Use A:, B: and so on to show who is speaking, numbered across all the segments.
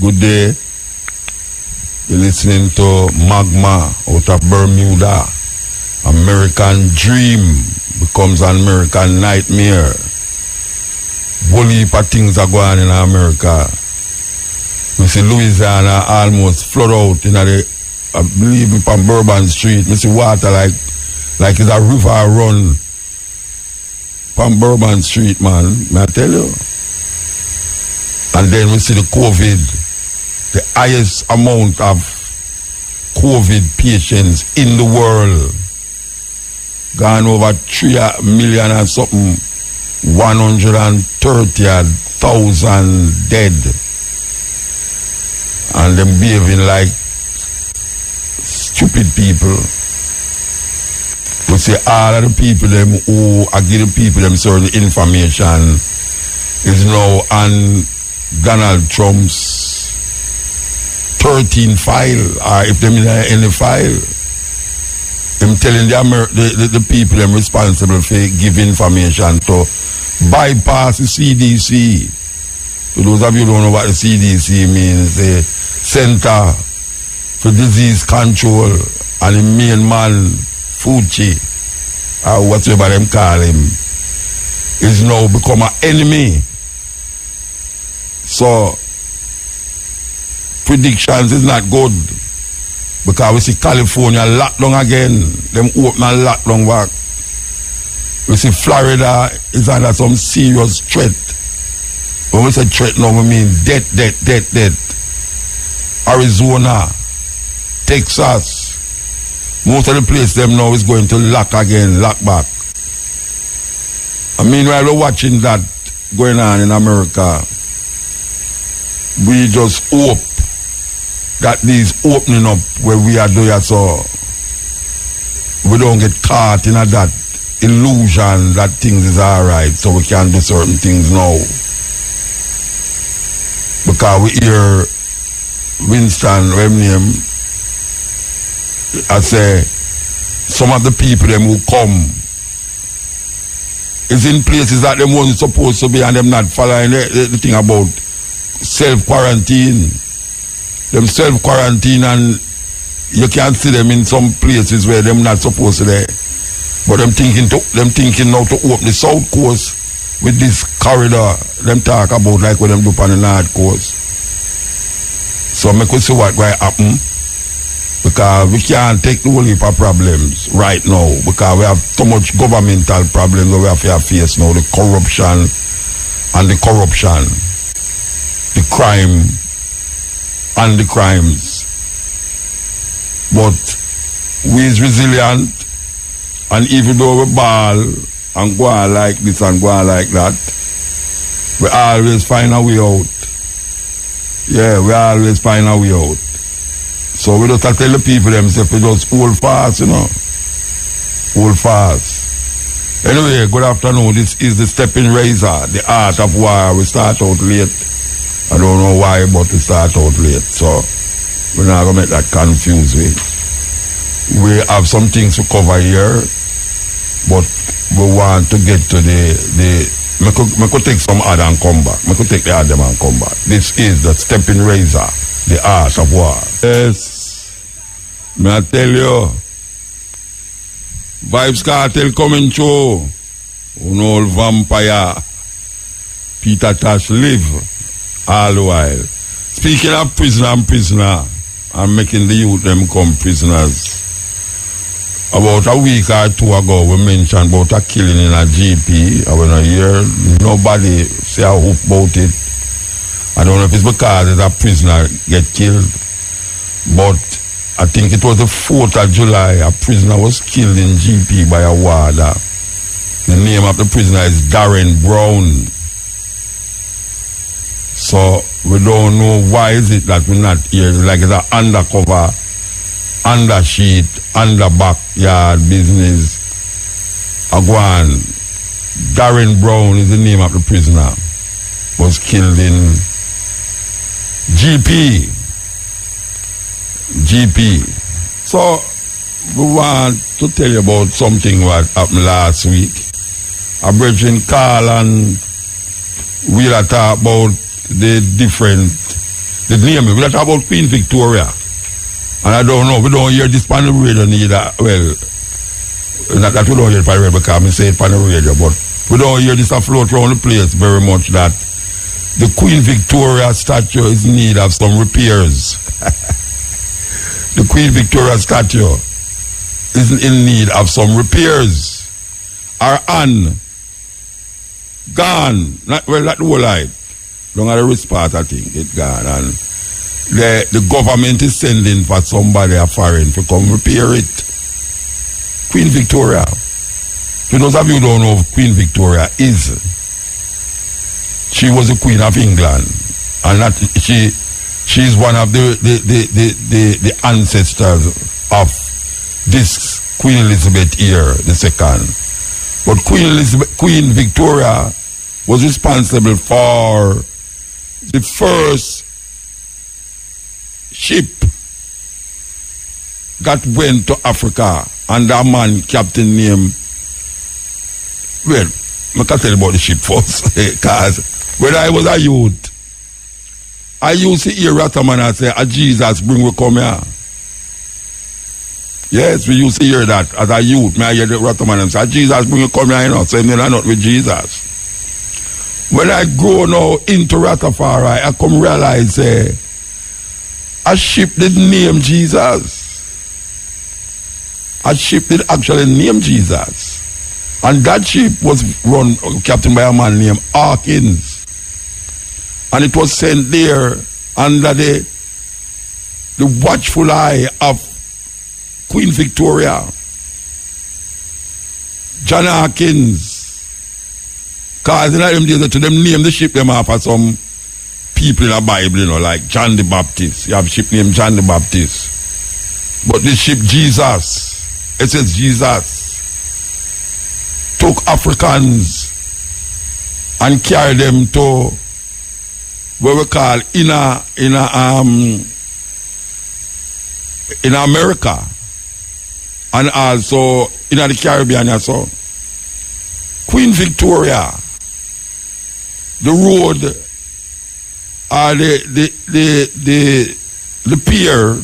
A: Good day. You're listening to Magma out of Bermuda. American dream becomes an American nightmare. Whole heap of things are going on in America. We see Louisiana almost flood out in the, I believe, on Bourbon Street. We see water like it's a river run on Bourbon Street, man. May I tell you? And then we see the COVID, the highest amount of COVID patients in the world. Gone over 3 million and something, 130,000 dead. And them behaving like stupid people. We see all of the people them who are giving people them certain information is now on Donald Trump's 13 file, or if them in any file, them telling the people them responsible for giving information to bypass the CDC. For those of you who don't know what the CDC means, the Center for Disease Control, and the main man, Fauci, or whatever them call him, is now become an enemy. So predictions is not good, because we see California locked down again, them open and locked down back. We see Florida is under some serious threat. When we say threat now, we mean death. Arizona, Texas, most of the place them now is going to lock again, lock back. And meanwhile, we're watching that going on in America. We just hope that these opening up where we are doing so we don't get caught in that illusion that things is alright, so we can do certain things now. Because we hear Winston Remney, I say some of the people them who come is in places that them wasn't supposed to be, and them not following the thing about self-quarantine. Them self-quarantine, and you can see them in some places where them not supposed to be. But them thinking now to open the south coast with this corridor them talk about like what them do on the north coast. So we could see what will happen, because we can't take the whole heap of problems right now, because we have so much governmental problems that we have to face now, the corruption, the crime and the crimes. But we is resilient, and even though we ball and go on like this and go on like that, we always find a way out. Yeah, we always find a way out. So we just tell the people themselves to just hold fast, you know. Hold fast. Anyway, good afternoon. This is the Steppin Razor, the art of war. We start out late. I don't know why, but we start out late. So we're not going to make that confuse me. We have some things to cover here, but we want to get to the I could take some other and come back. I could take the other and come back. This is the Steppin Razor, the art of war. Yes, may I tell you, Vibes Cartel coming through. An old vampire, Peter Tosh live all the while. Speaking of prisoner, I'm making the youth them come prisoners. About a week or two ago, we mentioned about a killing in a GP. I want to hear nobody say a hoop about it. I don't know if it's because a prisoner get killed, but I think it was the 4th of July. A prisoner was killed in GP by a warder. The name of the prisoner is Darren Brown. So we don't know why is it that we're not here. It's like it's an undercover, undersheet, under backyard business. Agwan. Darren Brown is the name of the prisoner. Was killed in GP. So we want to tell you about something what happened last week. A brethren call and we'll talk about the different The name, we don't talk about Queen Victoria. And I don't know, we don't hear this on the radio neither. Well, not that we don't hear it on the radio because I say it on the radio, but we don't hear this afloat around the place very much that the Queen Victoria statue is in need of some repairs. The Queen Victoria statue is in need of some repairs. Our Anne, gone. Not the whole life. Don't have the wrist part, I think. It's gone. And the government is sending for somebody, a foreign, to come repair it. Queen Victoria. For those of you who don't know who Queen Victoria is, she was the Queen of England. And that she's one of the ancestors of this Queen Elizabeth here, the second. But Queen Victoria was responsible for the first ship that went to Africa, and that man, captain named, well, I can't tell you about the ship first, because when I was a youth, I used to hear Rataman and say, Jesus, bring we come here. Yes, we used to hear that as a youth. I hear the Rataman and say, Jesus, bring we come here, you know, saying they're not with Jesus. When I grow now into Rastafari, I come realize a ship did name Jesus. A ship did actually name Jesus. And that ship was run, captained by a man named Hawkins. And it was sent there under the watchful eye of Queen Victoria. John Hawkins. Because in them days, to them name the ship them after some people in the Bible, you know, like John the Baptist. You have a ship named John the Baptist. But the ship Jesus, it says Jesus, took Africans and carried them to what we call in America and also in the Caribbean also. Queen Victoria, the road the pier,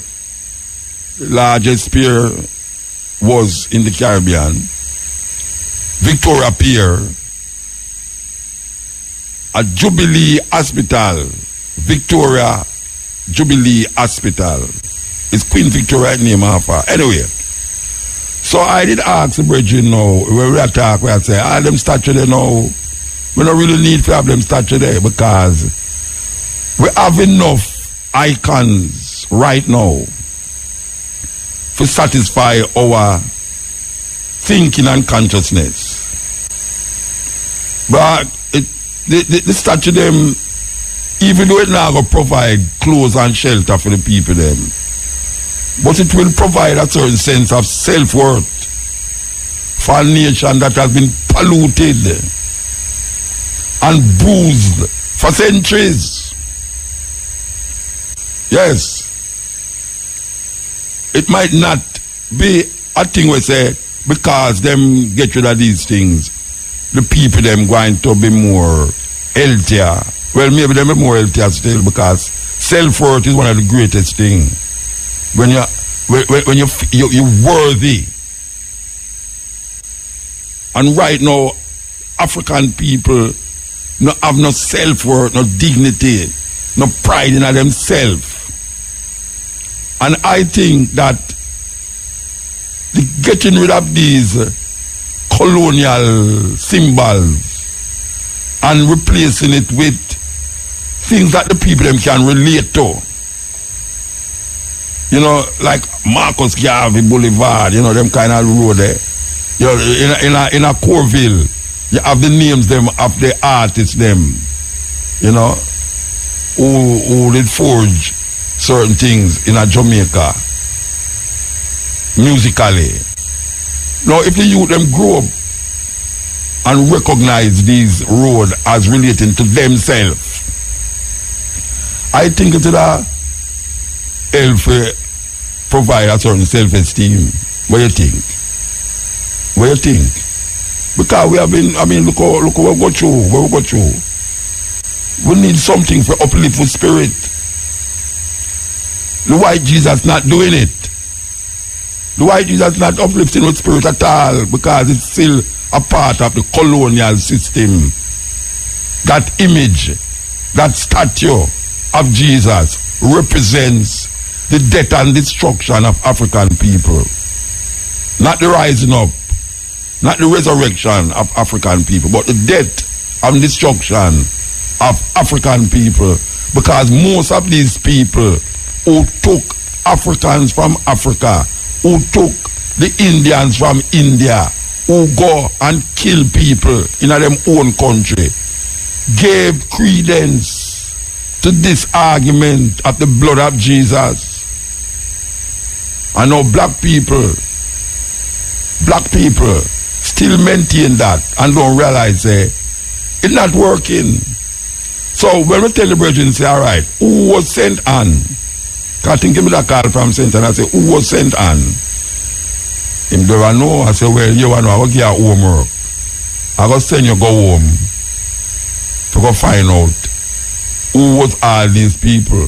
A: the largest pier was in the Caribbean, Victoria Pier, a Jubilee Hospital, Victoria Jubilee Hospital. It's Queen Victoria name of her. Anyway, so I did ask the brethren now, when we talk, where I say, all them statue there now, we don't really need to have them statue there because we have enough icons right now to satisfy our thinking and consciousness. But the statue them, even though it now going to provide clothes and shelter for the people them, but it will provide a certain sense of self-worth for a nation that has been polluted and bruised for centuries. Yes. It might not be a thing we say because them get rid of these things, the people them going to be more healthier. Well, maybe them be more healthier still because self-worth is one of the greatest things. When you're worthy. And right now, African people have no self-worth, no dignity, no pride in themselves. And I think that the getting rid of these colonial symbols and replacing it with things that the people them can relate to. You know, like Marcus Garvey Boulevard, you know, them kind of road there. You know, in a Corville, you have the names them of the artists them, you know, who did forge certain things in a Jamaica, musically. Now, if the youth them grow up and recognize these roads as relating to themselves, I think it's a help provide a certain self-esteem. What do you think? What do you think? Because we have been, I mean, look what we go through, We need something for uplift the spirit. The white Jesus not doing it. The white Jesus not uplifting with spirit at all because it's still a part of the colonial system. That image, that statue of Jesus represents the death and destruction of African people. Not the rising up, not the resurrection of African people, but the death and destruction of African people. Because most of these people who took Africans from Africa, who took the Indians from India, who go and kill people in their own country, gave credence to this argument of the blood of Jesus. I know black people still maintain that and don't realize it's not working. So when we tell the brethren, say, all right, who was sent on? I think give me that call from St. and I say, who was sent on? Him never know. I say, well, you want to know, I will give you homework. I will send you go home to go find out who was all these people.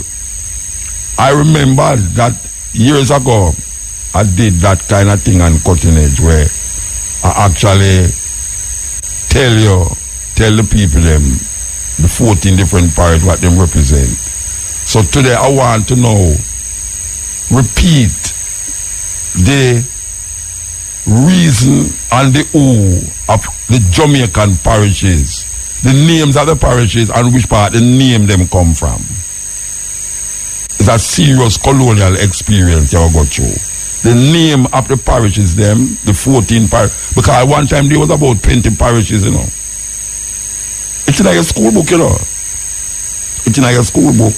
A: I remember that years ago, I did that kind of thing on Cutting Edge where I actually tell the people them, the 14 different parishes what them represent. So today I want to know, repeat the reason and the who of the Jamaican parishes, the names of the parishes and which part the name them come from. It's a serious colonial experience you go through. The name of the parishes them, the 14 parishes, because one time there was about 20 parishes, you know. It's in your school book, you know. It's in your school book.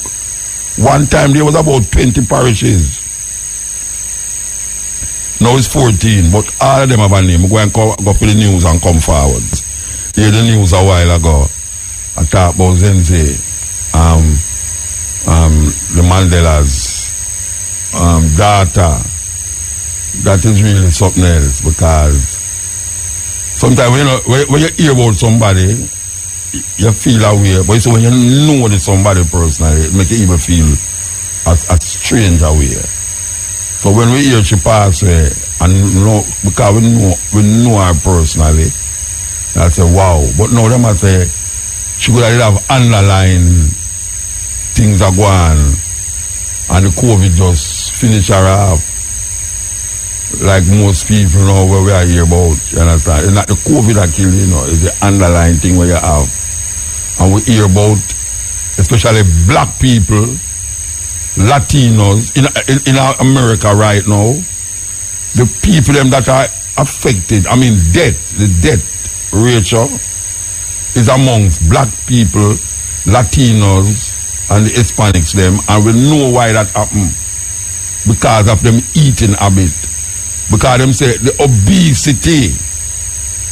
A: One time there was about 20 parishes. Now it's 14, but all of them have a name. Go and go for the news and come forward. Hear the news a while ago. I talk about Zenze, the Mandela's daughter. That is really something else because sometimes when you hear about somebody, you feel away, but so when you know that somebody personally, it makes you even feel a strange away. So when we hear she pass away, and because we know her personally, I say wow. But now them I say she could have underlying things are going, and the COVID just finish her off. Like most people know where we are here about, you understand? It's not the COVID that kill you, know, it's the underlying thing where you have. And we hear about, especially black people, Latinos, in America right now, the people them that are affected, the death ratio is amongst black people, Latinos, and the Hispanics them, and we know why that happened. Because of them eating habit. Because them say the obesity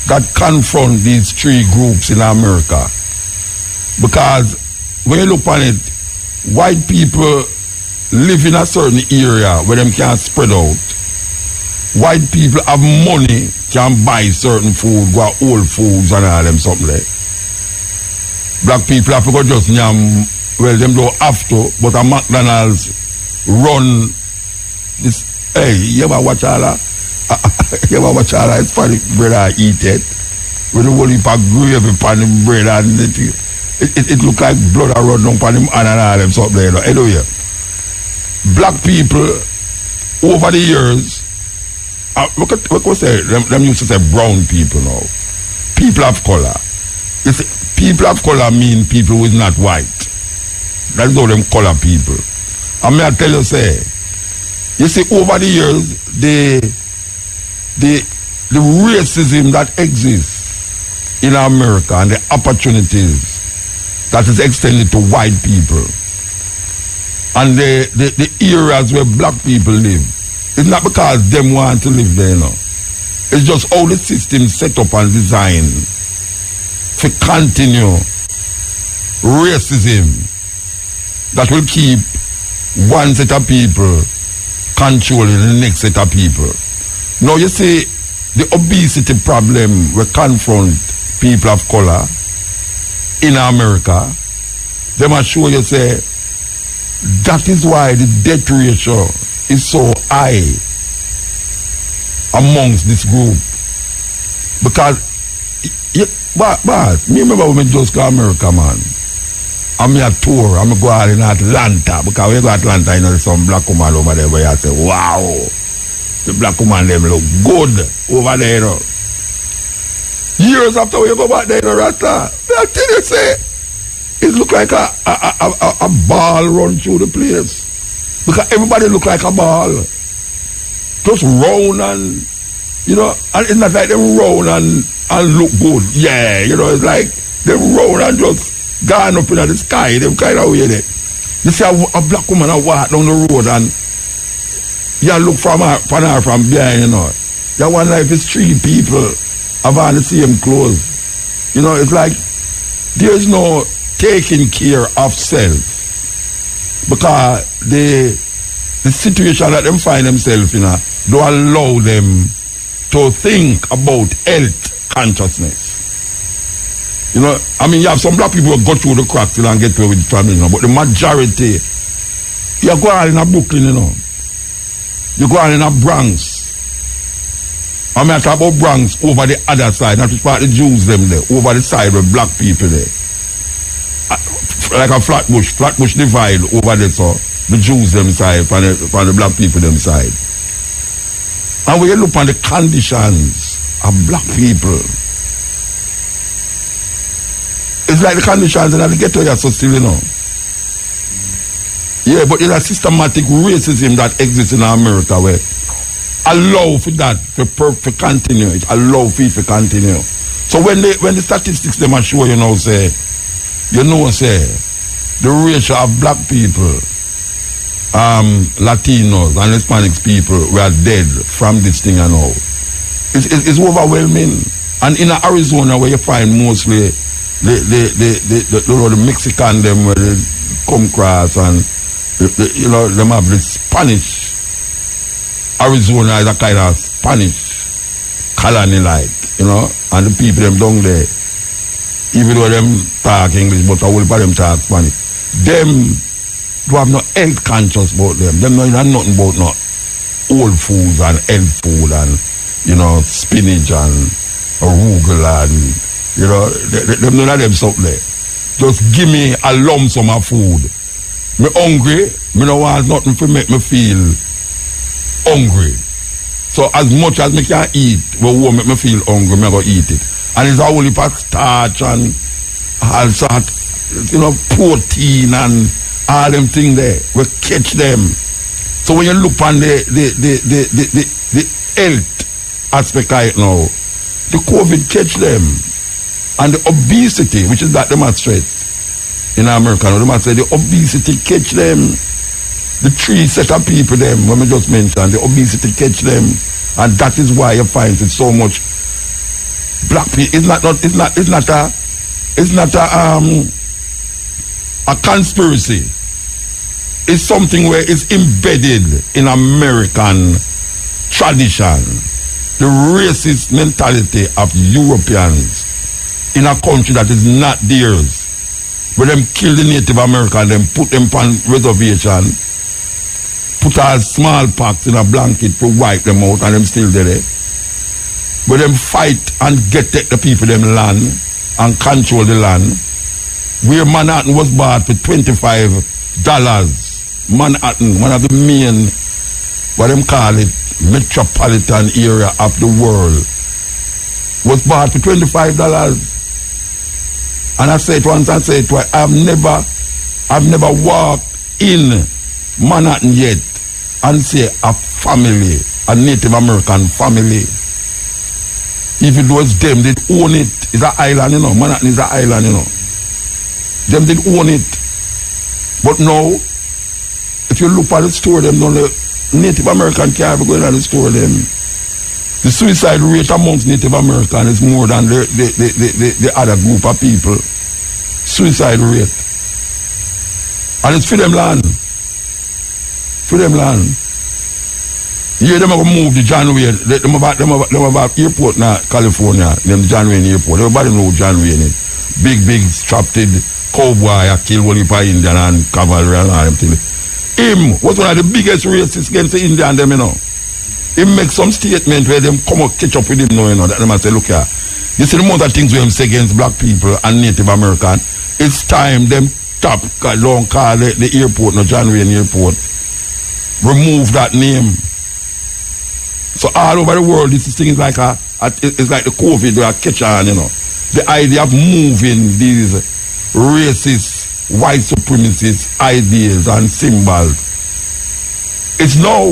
A: that confront these three groups in America. Because when you look on it, white people live in a certain area where them can spread out. White people have money, can buy certain food, go old foods and all them something like. Black people have to go just well, them don't have to, but a McDonald's run this. Hey, you ever watch all that? You ever watch all that? It's funny, bread I eat it. When the whole heap of gravy upon the bread and it look like blood I run down upon them and all them something there. Anyway, black people over the years, what we say? Them used to say brown people now. People of color. People of color mean people who is not white. That's how them color people. And may I tell you, say, you see, over the years, the racism that exists in America and the opportunities that is extended to white people and the areas where black people live, it's not because them want to live there, you know. It's just how the system set up and designed to continue racism that will keep one set of people controlling the next set of people. Now you see, the obesity problem we confront people of color in America, they must show you say That is why the death ratio is so high amongst this group. Because, me remember when I just go to America, man. I'm a tour, I'm go out in Atlanta. Because when you go to Atlanta, you know, there's some black woman over there where you say, wow, the black woman, them look good over there, you know. Years after when you go back there, you know, Rasta, I tell you, say, it look like a ball run through the place. Because everybody look like a ball. Just round and, you know, and it's not like them round and look good. Yeah, you know, it's like them round and just gone up in the sky, them kind of way there. You see a black woman walk down the road and you look from her from behind, you know. You wonder if it's three people have on the same clothes. You know, it's like there's no taking care of self. Because the situation that them find themselves in, don't allow them to think about health consciousness. You know, I mean, you have some black people who go through the cracks and get away with the family, you know, but the majority, you go out in a Brooklyn, you know, you go out in a Bronx. I mean, I talk about Bronx over the other side, not just part of the Jews them there, over the side with black people there. Like a Flatbush divide over there, so the Jews them side, from the black people them side. And when you look on the conditions of black people, it's like the conditions in the ghetto are so still, you know. Yeah, but there's a systematic racism that exists in America where allow for that for continue. It allow for it to continue. So when the statistics them are show, you know, say the ratio of black people, Latinos and Hispanic people were dead from this thing and all. It's overwhelming. And in Arizona where you find mostly the Mexican them where they come across and you know them have the Spanish. Arizona is a kind of Spanish colony like, you know, and the people them down there, even though them talk English, but a whole part of them talk Spanish. Them do have no health conscious about them. Them know nothing about no old foods and health food and, you know, spinach and arugula and, you know, them none of them something there. Just give me a lump sum of food. Me hungry, me no want nothing to make me feel hungry. So as much as me can eat, what will make me feel hungry, me go eat it. And it's a whole heap of starch and all sort, you know, protein and all them things there. We catch them. So when you look on the health aspect right now, the COVID catch them. And the obesity, which is that demonstrates in America, they must say the obesity catch them. The three set of people them, when we just mentioned, the obesity catch them. And that is why you find it so much black people. It's not a conspiracy. It's something where it's embedded in American tradition. The racist mentality of Europeans in a country that is not theirs. Where them kill the Native American, them put them on reservation, put a smallpox in a blanket to wipe them out and them still there. Where them fight and take the people them land and control the land. Where Manhattan was bought for $25. Manhattan, one of the main, what them call it, metropolitan area of the world, was bought for $25. And I say it once, I say it twice. I've never walked in Manhattan yet and say a family, a Native American family. Even though it's them, they own it. It's an island, you know. Manhattan is an island, you know. Them did own it. But now, if you look at the store, them don't Native American can't be going to the store them. The suicide rate amongst Native Americans is more than the other group of people. Suicide rate. And it's for them land. For them land. Yeah, them are going to move the John Wayne. Them have airport now, California. Them John Wayne airport. Everybody know John Wayne. Big, strapped cowboy a kill one for Indian and cavalry and all them things. Him was one of the biggest racists against the Indian them, you know. He make some statement where them come up catch up with him now, you know, that them say, look here, you see the amount of things we have say against black people and Native American, it's time them top long call the airport, no John Wayne Airport. Remove that name. So all over the world, this thing is like it's like the COVID where I catch on, you know. The idea of moving these racist, white supremacist ideas and symbols. It's now.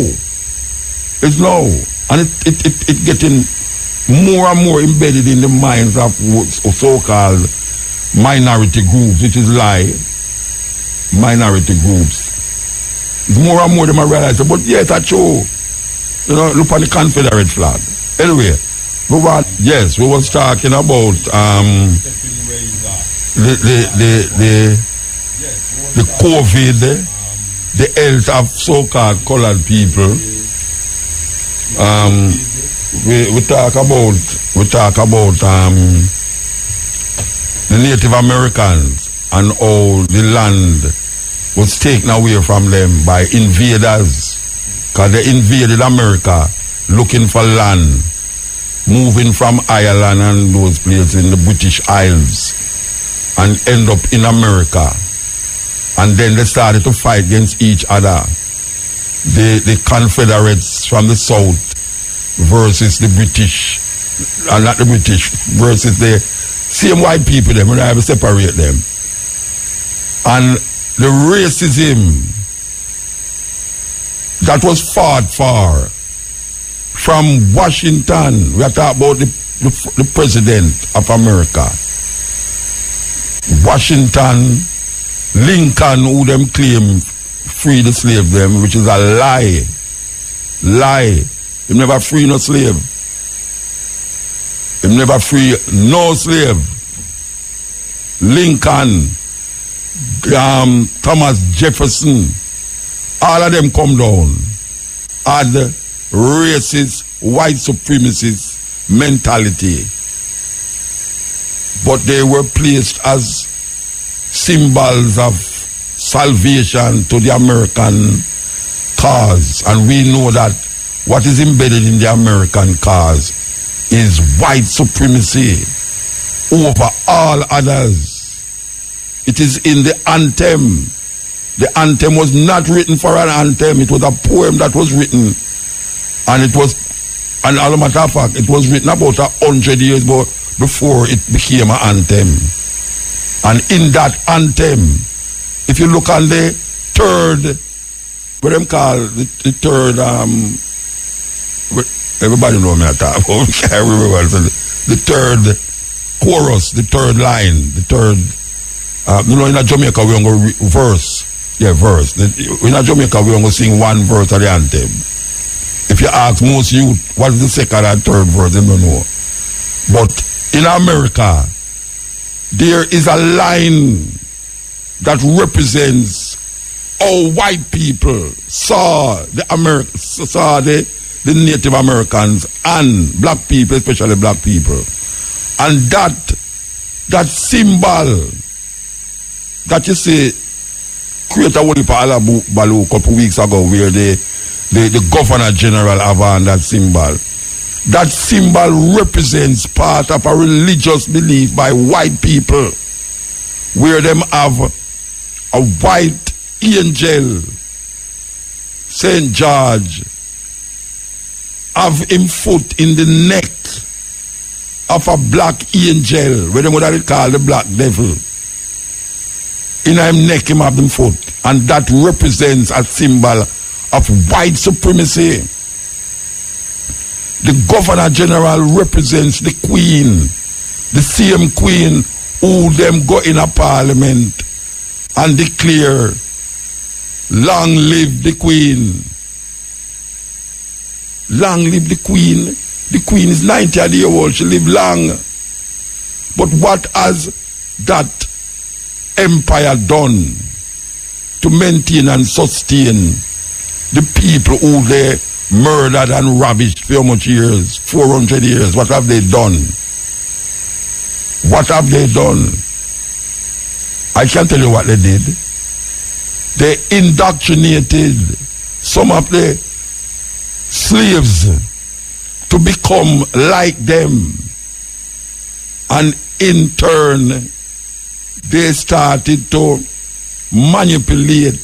A: It's now. And it getting more and more embedded in the minds of so-called minority groups, which is lie. Minority groups. It's more and more them I realize, but yes, that's true. You know, look on the Confederate flag. Anyway, we was talking about the COVID, the health of so-called colored people. We talk about the Native Americans and how the land was taken away from them by invaders. Because they invaded America looking for land, moving from Ireland and those places in the British Isles, and end up in America. And then they started to fight against each other. The Confederates from the South versus the British, and not the British, versus the same white people, them, and I have to separate them. And the racism that was fought for from Washington, we are talking about the President of America. Washington, Lincoln, who them claim free the slave them, which is a lie. Lie. He never free no slave. He never free no slave. Lincoln, Thomas Jefferson, all of them come down. Had racist, white supremacist mentality. But they were placed as symbols of salvation to the American cause. And we know that what is embedded in the American cause is white supremacy over all others. It is in the anthem. The anthem was not written for an anthem. It was a poem that was written. And it was, and as a matter of fact, it was written about 100 years before it became an anthem. And in that anthem, if you look on the third, what them call the third, everybody know me I talk about, I can't remember, the third chorus, the third line, the third, you know, in Jamaica we're going to verse. Yeah, verse. In Jamaica we're going to sing one verse of the anthem. If you ask most youth, what's the second and third verse, they don't know. But in America, there is a line that represents how white people saw the Native Americans and black people, especially black people. And that symbol that you see create a whole heap of alabalu a couple weeks ago where the Governor General have on that symbol. That symbol represents part of a religious belief by white people where them have a white angel, St. George, have him foot in the neck of a black angel, where them would call the black devil. In him neck him have them foot. And that represents a symbol of white supremacy. The Governor General represents the Queen, the same Queen who them go in a parliament and declare, long live the Queen. Long live the Queen. The Queen is 90 years old, she live long. But what has that empire done to maintain and sustain the people who they murdered and ravished for how much years? 400 years. What have they done? What have they done? I can tell you what they did. They indoctrinated some of the slaves to become like them. And in turn, they started to manipulate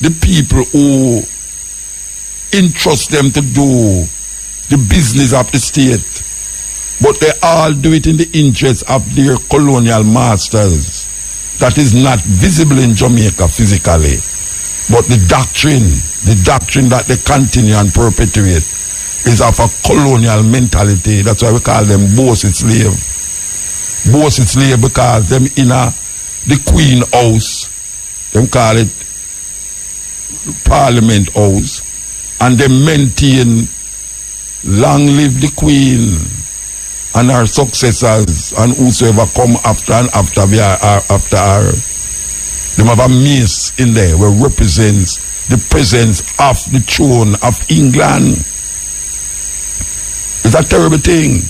A: the people who entrust them to do the business of the state. But they all do it in the interest of their colonial masters. That is not visible in Jamaica physically. But the doctrine that they continue and perpetuate is of a colonial mentality. That's why we call them bossy slave. Bossy slave because them in the Queen House, them call it Parliament House, and they maintain long live the Queen and her successors and whosoever come after and after her. Them have a mace in there where represents the presence of the throne of England. It's a terrible thing.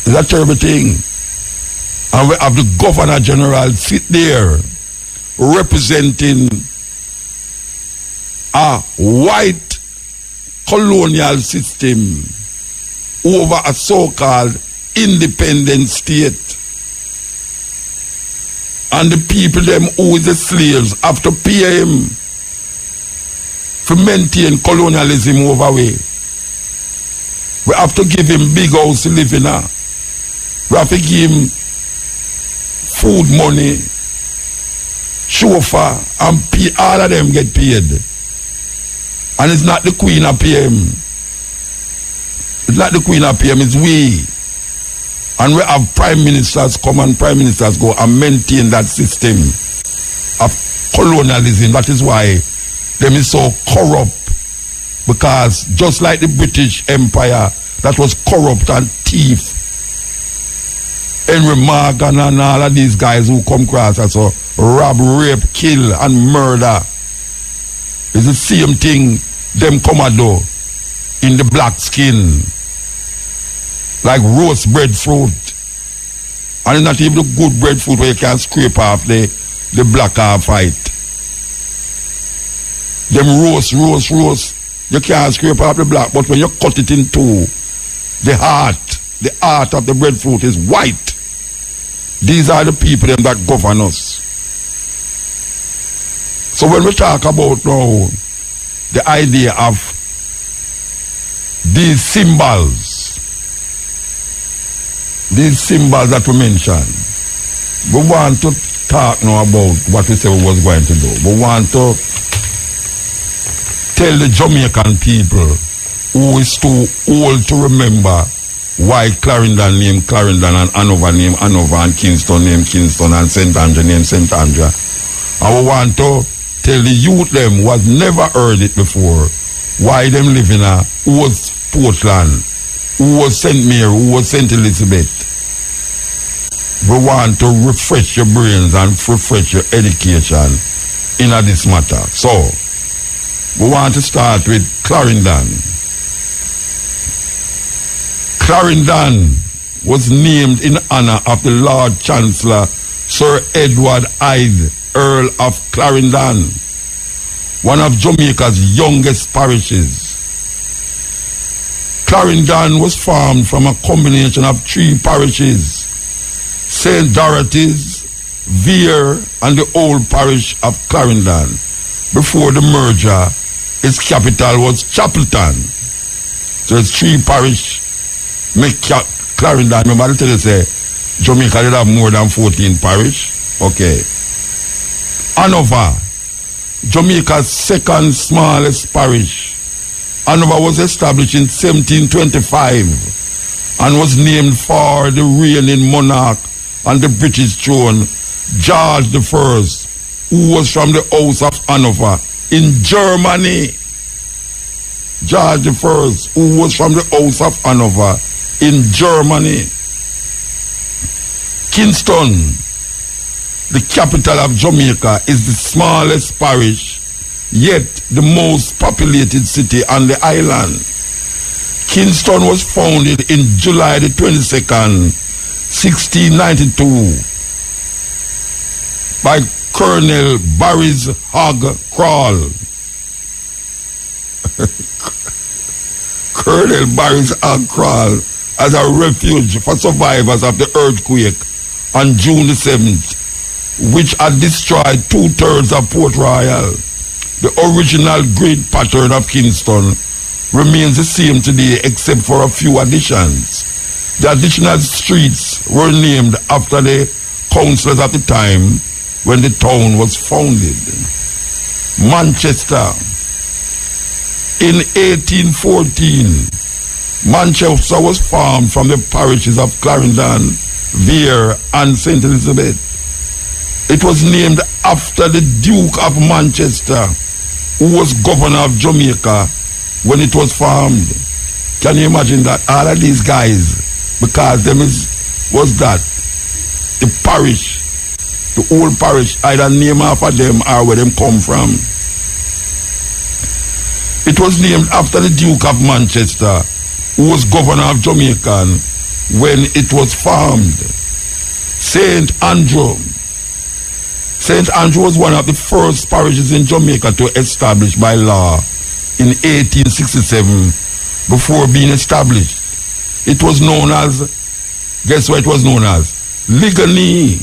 A: It's a terrible thing. And we have the Governor General sit there representing a white colonial system over a so-called independent state. And the people them who is the slaves have to pay him to maintain colonialism over way. We have to give him big house to live in. We have to give him food money, chauffeur, and pay, all of them get paid. And it's not the Queen that pay him. It's not the Queen that pay him, it's we. And we have prime ministers come and prime ministers go and maintain that system of colonialism. That is why them is so corrupt. Because just like the British Empire that was corrupt and thief, Henry Morgan and all of these guys who come across as so rob, rape, kill and murder. It's the same thing them come and do in the black skin. Like roast breadfruit. And it's not even the good breadfruit where you can scrape off the black half fight. Them roast. You can't scrape off the black, but when you cut it in two, the heart of the breadfruit is white. These are the people them that govern us. So when we talk about now the idea of these symbols that we mentioned, we want to talk now about what we said we was going to do. We want to tell the Jamaican people who is too old to remember why Clarendon named Clarendon and Hanover named Hanover and Kingston named Kingston and St. Andrew named St. Andrew. And we want to tell the youth them who has never heard it before why them live in who was Portland, who was St. Mary, who was St. Elizabeth. We want to refresh your brains and refresh your education in this matter. So, we want to start with Clarendon. Clarendon was named in honor of the Lord Chancellor Sir Edward Hyde, Earl of Clarendon, one of Jamaica's youngest parishes. Clarendon was formed from a combination of three parishes: St. Dorothy's, Vere, and the old parish of Clarendon. Before the merger, its capital was Chapelton. So it's three parish make Clarendon. Remember I tell you say Jamaica did have more than 14 parish. Okay. Hanover, Jamaica's second smallest parish. Hanover was established in 1725 and was named for the reigning monarch on the British throne, George I, who was from the House of Hanover in Germany. George I, who was from the House of Hanover in Germany. Kingston, the capital of Jamaica, is the smallest parish, yet the most populated city on the island. Kingston was founded in July the 22nd, 1692 by Colonel Barry's Hog Crawl. Colonel Barry's Hog Crawl as a refuge for survivors of the earthquake on June the 7th, which had destroyed 2/3 of Port Royal. The original grid pattern of Kingston remains the same today except for a few additions. The additional streets were named after the councillors at the time when the town was founded. Manchester. In 1814, Manchester was formed from the parishes of Clarendon, Vere, and St. Elizabeth. It was named after the Duke of Manchester, who was governor of Jamaica when it was formed. Can you imagine that? All of these guys, because them was that the parish, the old parish, either name after them or where them come from. It was named after the Duke of Manchester, who was governor of Jamaica when it was formed. St. Andrew. St. Andrew was one of the first parishes in Jamaica to establish by law in 1867 before being established. It was known as, guess what it was known as? Ligani.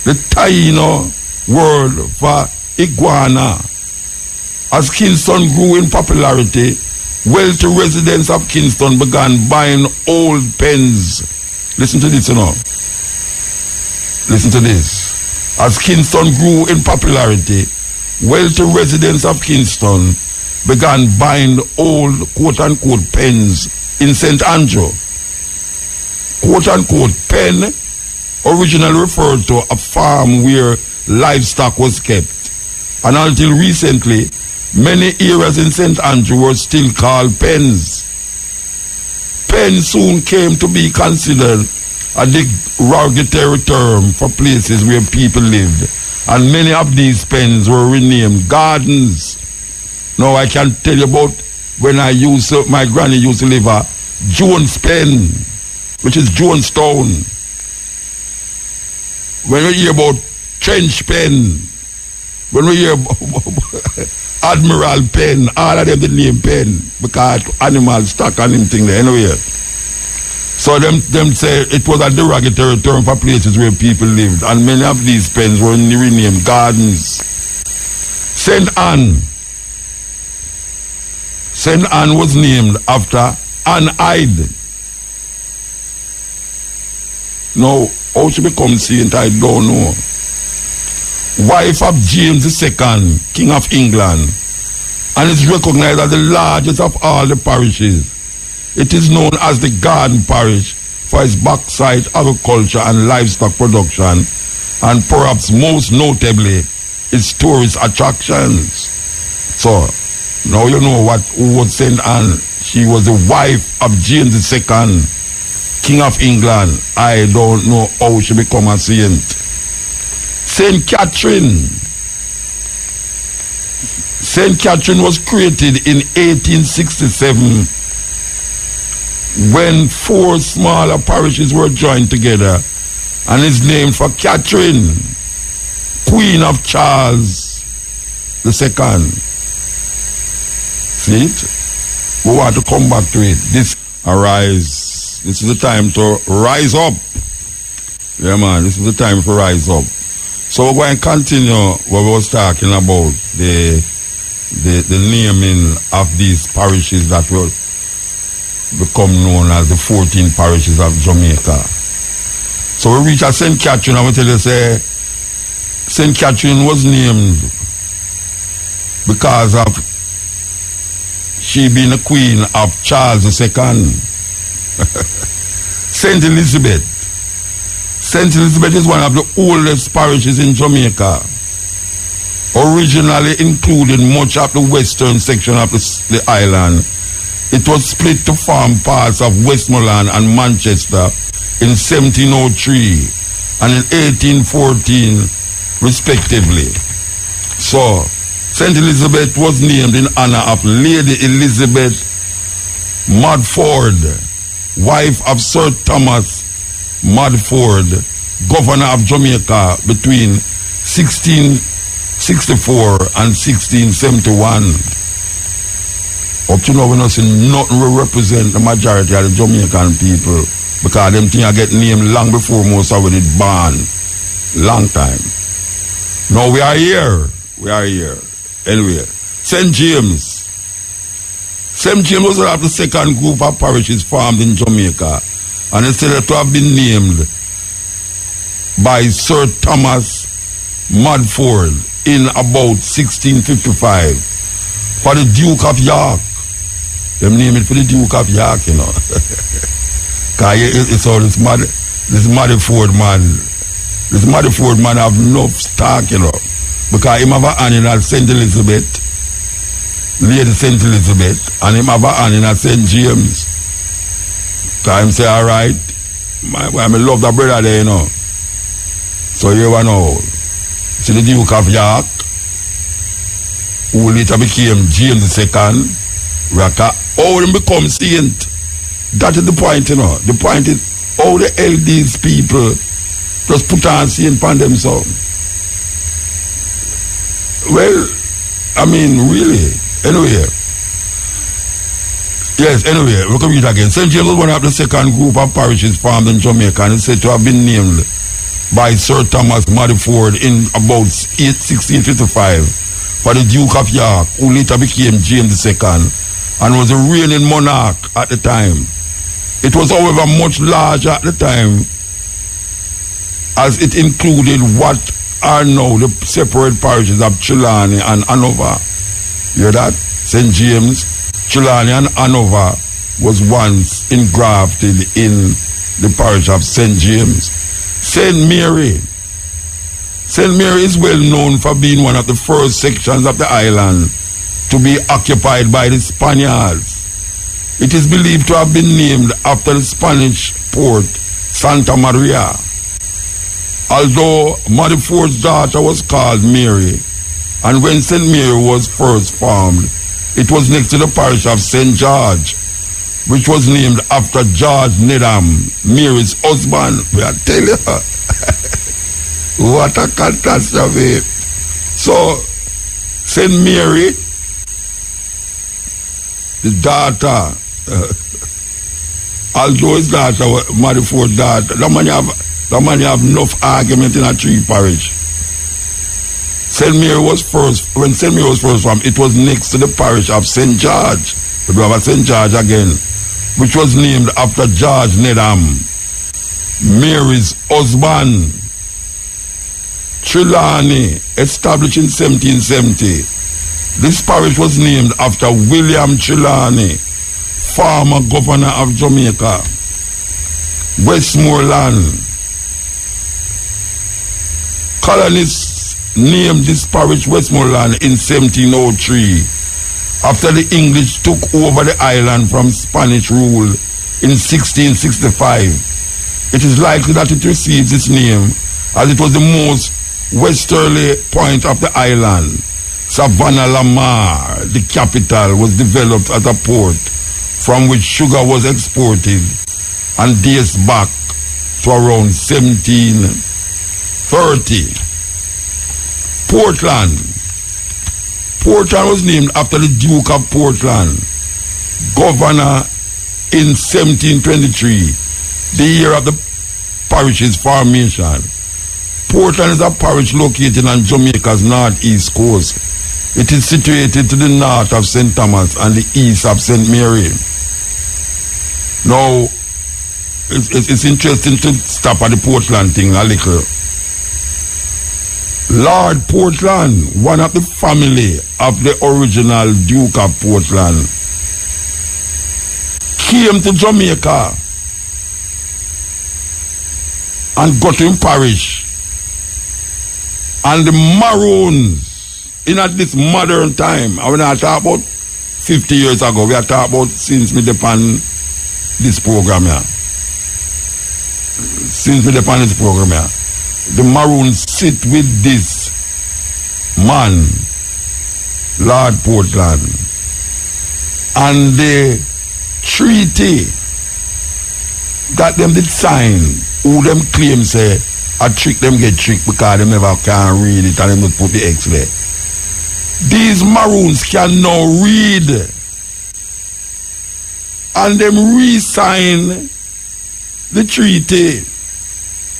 A: The Taino word for iguana. As Kingston grew in popularity, wealthy residents of Kingston began buying old pens. Listen to this, you know. Listen to this. As Kingston grew in popularity, wealthy residents of Kingston began buying old quote-unquote pens in St. Andrew. Quote-unquote pen originally referred to a farm where livestock was kept. And until recently, many areas in St. Andrew were still called pens. Pen soon came to be considered a derogatory term for places where people lived, and many of these pens were renamed gardens. Now I can tell you about when my granny used to live at Jones Pen, which is Jonestown. When we hear about Trench Pen, when we hear about Admiral Pen, all of them the name Pen because animals stuck on him thing there anyway. So them say it was a derogatory term for places where people lived, and many of these pens were renamed gardens. St. Anne. St. Anne was named after Anne Hyde. Now, how she become saint, I don't know. Wife of James II, King of England, and is recognized as the largest of all the parishes. It is known as the Garden Parish for its bauxite agriculture and livestock production, and perhaps most notably, its tourist attractions. So, now you know who was St. Anne. She was the wife of James II, King of England. I don't know how she became a saint. St. Catherine. St. Catherine was created in 1867 when 4 smaller parishes were joined together and is named for Catherine, Queen of Charles II. See it? We want to come back to it. This arise. This is the time to rise up. Yeah, man, this is the time to rise up. So we're going to continue what we was talking about, the naming of these parishes that will become known as the 14 parishes of Jamaica. So we reach at St. Catherine, and we tell you, say, St. Catherine was named because of she being the queen of Charles II. St. Elizabeth. St. Elizabeth is one of the oldest parishes in Jamaica. Originally included much of the western section of the island, it was split to form parts of Westmoreland and Manchester in 1703 and in 1814 respectively. So, St. Elizabeth was named in honor of Lady Elizabeth Modford, wife of Sir Thomas Madford, governor of Jamaica between 1664 and 1671. Up to now, we don't see nothing will represent the majority of the Jamaican people, because them things get named long before most of it born. Long time. Now we are here. We are here. Anyway, St. James. St. James was one of the second group of parishes formed in Jamaica, and it's said to have been named by Sir Thomas Madford in about 1655 for the Duke of York. Them name it for the Duke of York, you know. Because it's all this Madford man. This Madford man have enough stock, you know. Because him have a hand in St. Elizabeth, Lady St. Elizabeth, and him have a hand in St. James. Because him say, all right, I love that brother there, you know. So you know. See the Duke of York, who later became James II, how he become saint. That is the point, you know. The point is how the hell these people just put on saint upon themselves. Well, I mean, really. Anyway. Yes, anyway, we come read again. St. James was one of the second group of parishes formed in Jamaica, and it's said to have been named by Sir Thomas Madford in about 1655 for the Duke of York, who later became James II and was a reigning monarch at the time. It was, however, much larger at the time, as it included what are now the separate parishes of Trelawney and Hanover. You hear that? St. James, Trelawney and Hanover was once engrafted in the parish of St. James. St. Mary. St. Mary is well known for being one of the first sections of the island to be occupied by the Spaniards. It is believed to have been named after the Spanish port Santa Maria. Although Madford's daughter was called Mary, and when St. Mary was first formed, it was next to the parish of St. George, which was named after George Needham, Mary's husband. I tell you, what a catastrophe. So, St. Mary, the daughter, although his daughter, Madford's daughter, the man have enough argument in a tree parish. St. Mary was first, when St. Mary was first formed, it was next to the parish of St. George. We have a St. George again, which was named after George Needham, Mary's husband. Trelawney, established in 1770. This parish was named after William Trelawney, former governor of Jamaica. Westmoreland. Colonists named this parish Westmoreland in 1703 after the English took over the island from Spanish rule in 1665. It is likely that it receives its name as it was the most westerly point of the island. Savannah La Mar, the capital, was developed as a port from which sugar was exported and dates back to around 1730. Portland. Portland was named after the Duke of Portland, governor in 1723, the year of the parish's formation. Portland is a parish located on Jamaica's northeast coast. It is situated to the north of St. Thomas and the east of St. Mary. Now, it's interesting to stop at the Portland thing a little. Lord Portland, one of the family of the original Duke of Portland, came to Jamaica and got in parish. And the Maroons, in at this modern time, and when I talk about 50 years ago, we are talking about since me depend this program here. Since me depend this program here. The Maroons sit with this man, Lord Portland, and the treaty that them did sign who them claim say a trick them get tricked because they never can read it and them not put the X there. These Maroons can now read and them re-sign the treaty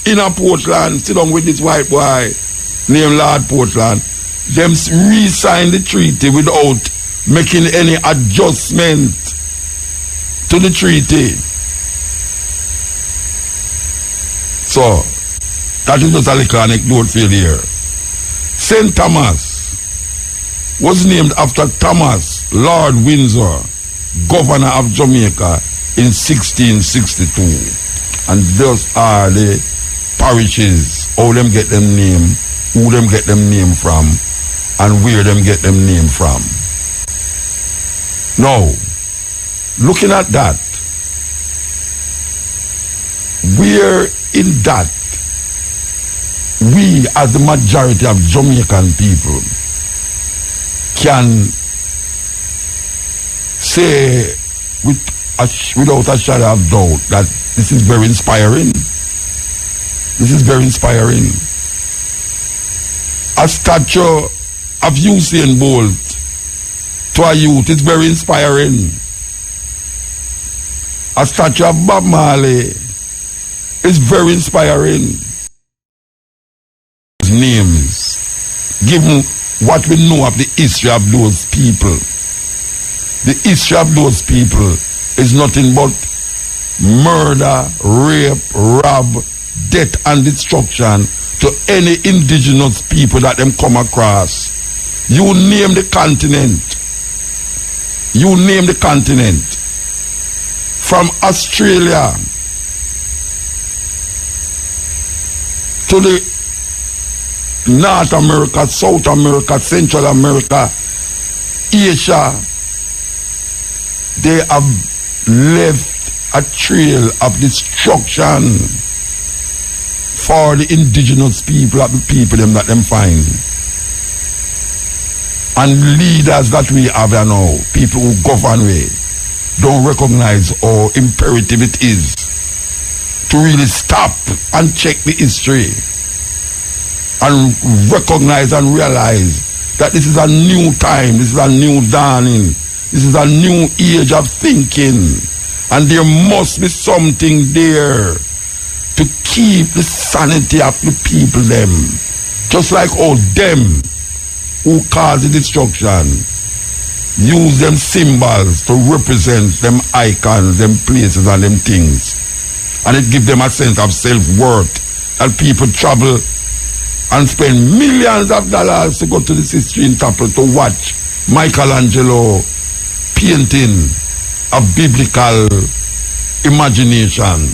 A: in a Portland, sit down with this white boy named Lord Portland. Them re-sign the treaty without making any adjustment to the treaty. So, that is just a little anecdote for you here. St. Thomas was named after Thomas, Lord Windsor, governor of Jamaica in 1662. And those are the parishes, how them get them name, who them get them name from, and where them get them name from. Now, looking at that, where in that we as the majority of Jamaican people can say without a shadow of doubt that this is very inspiring. This is very inspiring. A statue of Usain Bolt to a youth is very inspiring. A statue of Bob Marley is very inspiring. Names, given what we know of the history of those people. The history of those people is nothing but murder, rape, rob, death and destruction to any indigenous people that them come across. You name the continent. You name the continent. From Australia to the North America, South America, Central America, Asia, they have left a trail of destruction for the indigenous people, of the people them that them find. And leaders that we have now, people who govern we, don't recognize how imperative it is to really stop and check the history and recognize and realize that this is a new time, this is a new dawning, this is a new age of thinking, and there must be something there to keep the sanity of the people them. Just like all them who cause the destruction use them symbols to represent them icons, them places and them things. And it gives them a sense of self-worth. And people travel and spend millions of dollars to go to the Sistine Chapel to watch Michelangelo painting a biblical imagination.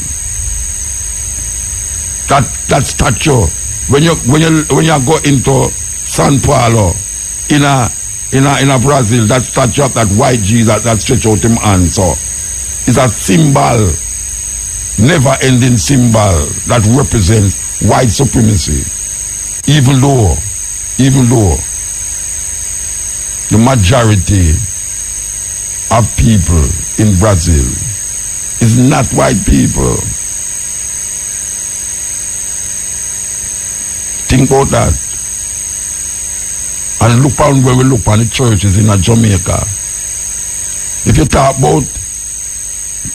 A: That statue, when you go into São Paulo in a Brazil, that statue of that white Jesus that stretch out him hand, so it's a symbol, never-ending symbol that represents white supremacy. Even though the majority of people in Brazil is not white people. Think about that. And look on where we look on the churches in Jamaica. If you talk about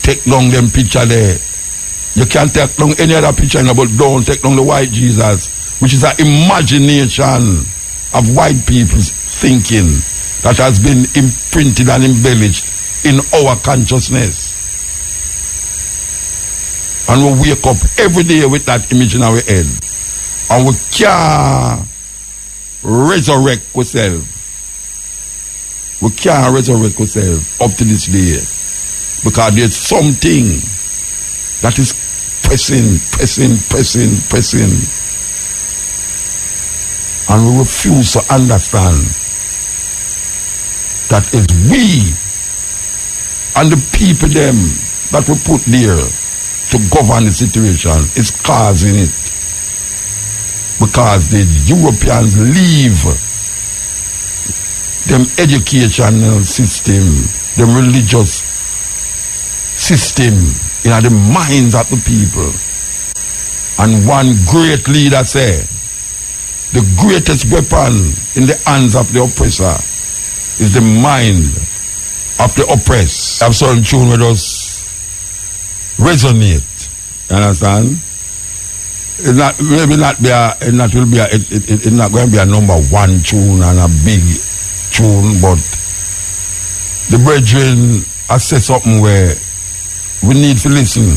A: take down them picture there, you can't take down any other picture, but don't take down the white Jesus, which is an imagination of white people's thinking that has been imprinted and embellished in our consciousness. And we wake up every day with that image in our head. And we can't resurrect ourselves. We can't resurrect ourselves up to this day. Because there's something that is pressing. And we refuse to understand that it's we and the people them that we put there to govern the situation is causing it. Because the Europeans leave them educational system, the religious system in the minds of the people. And one great leader say, the greatest weapon in the hands of the oppressor is the mind of the oppressed. I have certain tune with us resonate. You understand? It's not maybe not be a it not will be a it's not going to be a number one tune and a big tune, but the brethren I said something where we need to listen.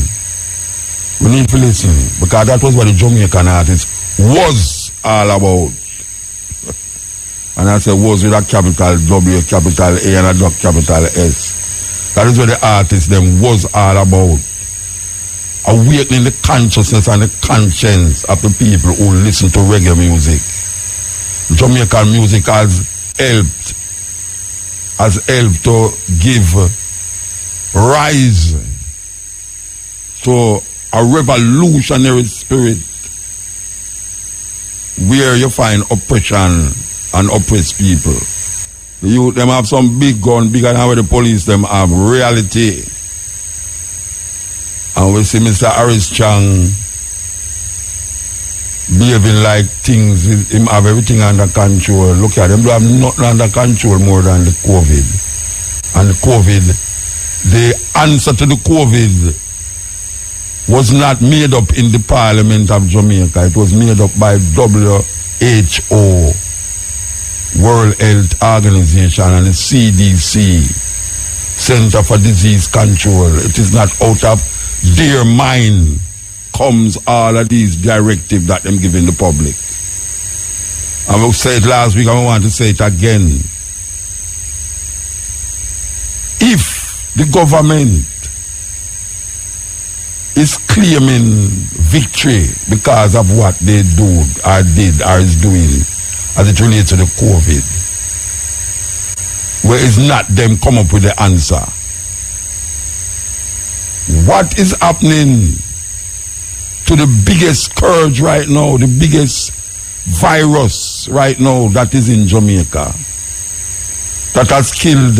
A: We need to listen because that was what the Jamaican artist was all about. And I said was with a capital W, capital A and a capital S. That is what the artist them was all about. Awakening the consciousness and the conscience of the people who listen to reggae music. Jamaican music has helped to give rise to a revolutionary spirit where you find oppression and oppressed people. The youth them have some big gun, bigger than where the police them have reality. And we see Mr. Harris Chang behaving like things, him have everything under control. Look at them, they have nothing under control more than the COVID. And the COVID, the answer to the COVID was not made up in the Parliament of Jamaica. It was made up by WHO, World Health Organization, and the CDC, Center for Disease Control. It is not out of their mind comes all of these directives that them giving the public. I will say it last week, I want to say it again. If the government is claiming victory because of what they do or did or is doing as it relates to the COVID, where is not them come up with the answer. What is happening to the biggest scourge right now, the biggest virus right now that is in Jamaica, that has killed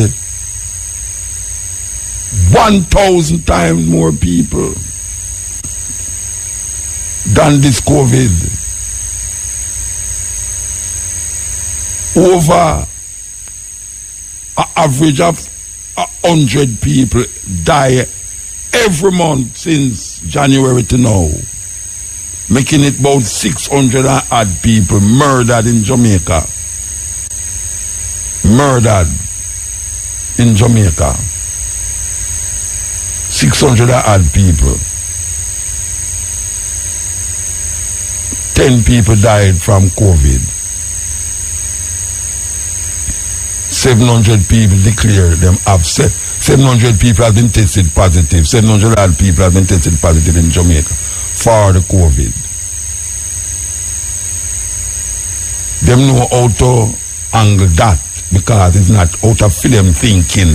A: 1,000 times more people than this COVID? Over an average of 100 people die every month since January to now, making it about 600 and odd people murdered in Jamaica. Murdered in Jamaica. 600 and odd people. 10 people died from COVID. 700 people declared them upset. 700 people have been tested positive. 700 odd people have been tested positive in Jamaica for the COVID. Them know how to angle that because it's not out of film thinking.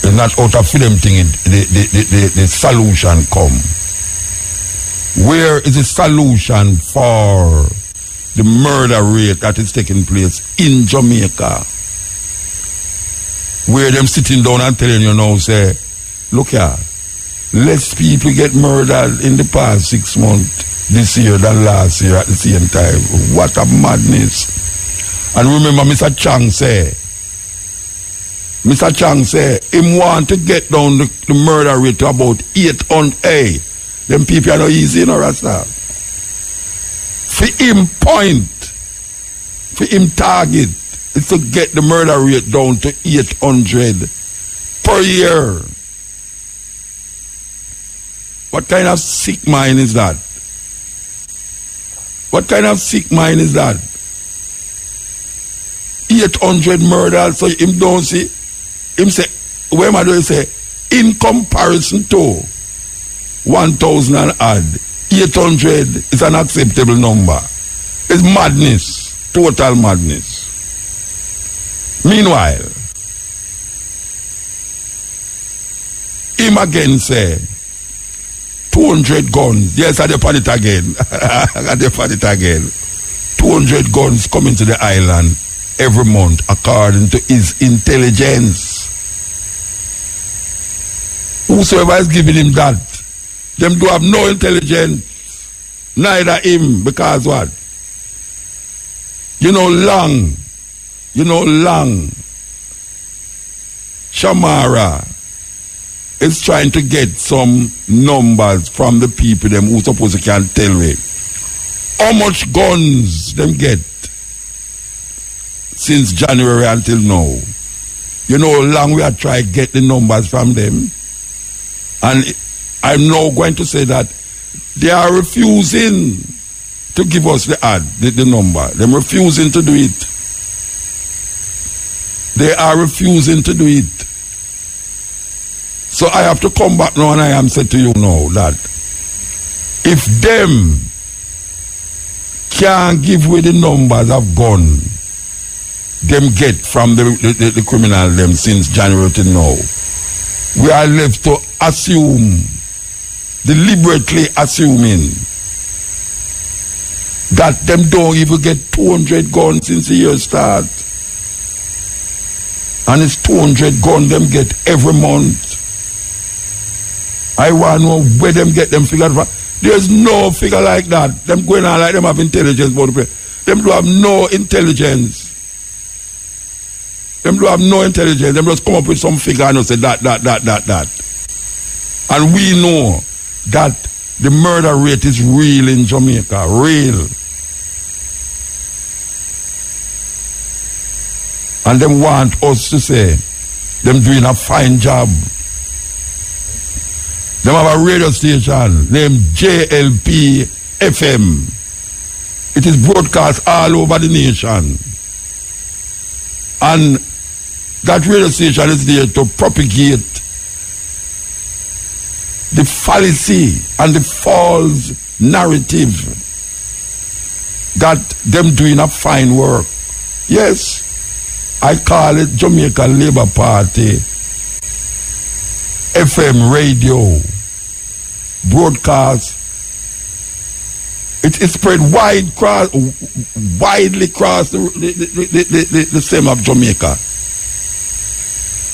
A: It's not out of film thinking. The solution come. Where is the solution for the murder rate that is taking place in Jamaica? Where them sitting down and telling you now, say, look here, less people get murdered in the past 6 months this year than last year at the same time. What a madness. And remember Mr. Chang say, him want to get down the murder rate to about 800. Them people are not easy, you know, Rasta. For him point, for him target, is to get the murder rate down to 800 per year. What kind of sick mind is that? What kind of sick mind is that? 800 murders, so him don't see, him say, where am I doing say, in comparison to 1,000 and odd, 800 is an acceptable number. It's madness, total madness. Meanwhile, him again say 200 guns. Yes, I depend it again. I depend it again. 200 guns coming to the island every month according to his intelligence. Whosoever is giving him that Them do have no intelligence. Neither him, because what? Long. Shamara is trying to get some numbers from the people them who suppose they can tell me how much guns them get since January until now. Long we are trying to get the numbers from them. And I'm now going to say that they are refusing to give us the number. They're refusing to do it. They are refusing to do it. So I have to come back now and I am saying to you now that if them can't give away the numbers of gun them get from the criminal them since January to now, we are left to assume, deliberately assuming, that them don't even get 200 guns since the year start. And it's 200 guns them get every month. I want to know where them get them figures from. There's no figure like that. Them going on like them have intelligence. But them do have no intelligence. Them do have no intelligence. Them just come up with some figure and say that. And we know that the murder rate is real in Jamaica. Real. And them want us to say them doing a fine job. Them have a radio station named JLP FM. It is broadcast all over the nation. And that radio station is there to propagate the fallacy and the false narrative that them doing a fine work. Yes, I call it Jamaica Labour Party FM radio broadcast. It spread widely across the same of Jamaica.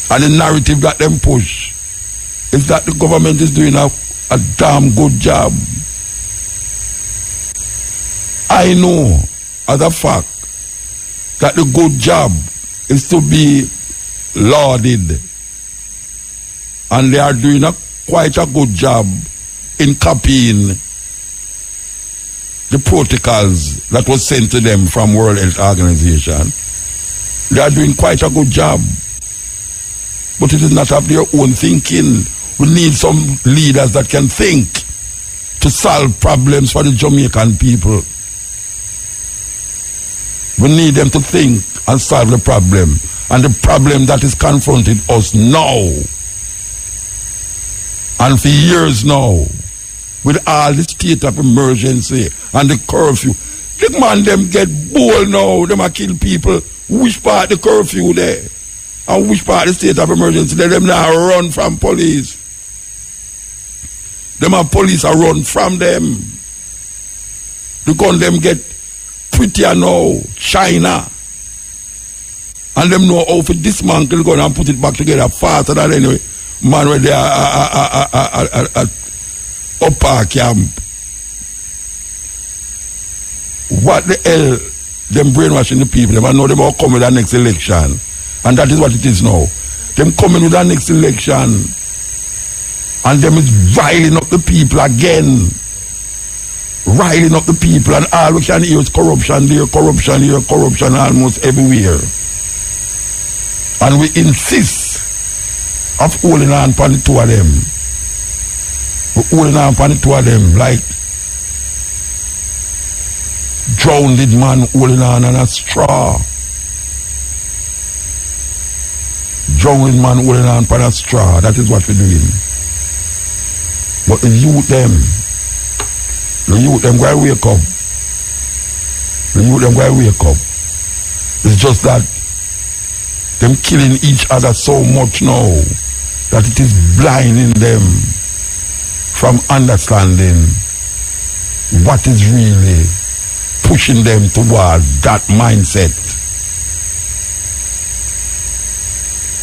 A: And the narrative that them push is that the government is doing a damn good job. I know as a fact that the good job is to be lauded. And they are doing quite a good job in copying the protocols that was sent to them from World Health Organization. They are doing quite a good job. But it is not of their own thinking. We need some leaders that can think to solve problems for the Jamaican people. We need them to think and solve the problem. And the problem that is confronting us now, and for years now, with all the state of emergency and the curfew, the man them get bold now, them a kill people. Which part the curfew there? And which part the state of emergency there? Them now run from police. Them and police are run from them. The gun them get prettier now, China. And them know how to dismantle the gun and put it back together faster than anyway. Man where they are upper camp. What the hell them brainwashing the people? Them I know them all coming with the next election. And that is what it is now. Them coming with the next election. And them is riling up the people again. Riling up the people, and all we can hear is corruption there, corruption here, corruption almost everywhere. And we insist of holding on upon the two of them. We're holding on upon the two of them like drowned man holding on a straw. Drowned man holding on upon a straw. That is what we're doing. But the youth them go and wake up. The youth them go and wake up. It's just that them killing each other so much now that it is blinding them from understanding what is really pushing them towards that mindset.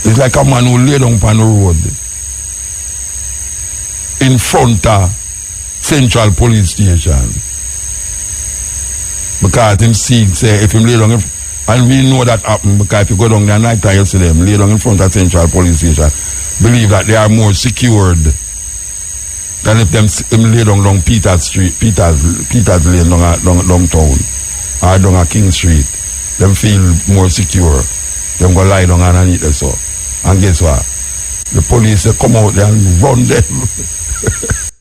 A: It's like a man who lay down on the road in front of Central Police Station. Because him see, say, if him lay down, and we know that happen, because if you go down there at night time, you see them lay down in front of Central Police Station, believe that they are more secured than if them lay down Peters Street, Peters Lane downtown, or down a King Street. Them feel more secure. Them go lie down underneath it, so. And guess what? The police they come out there and run them.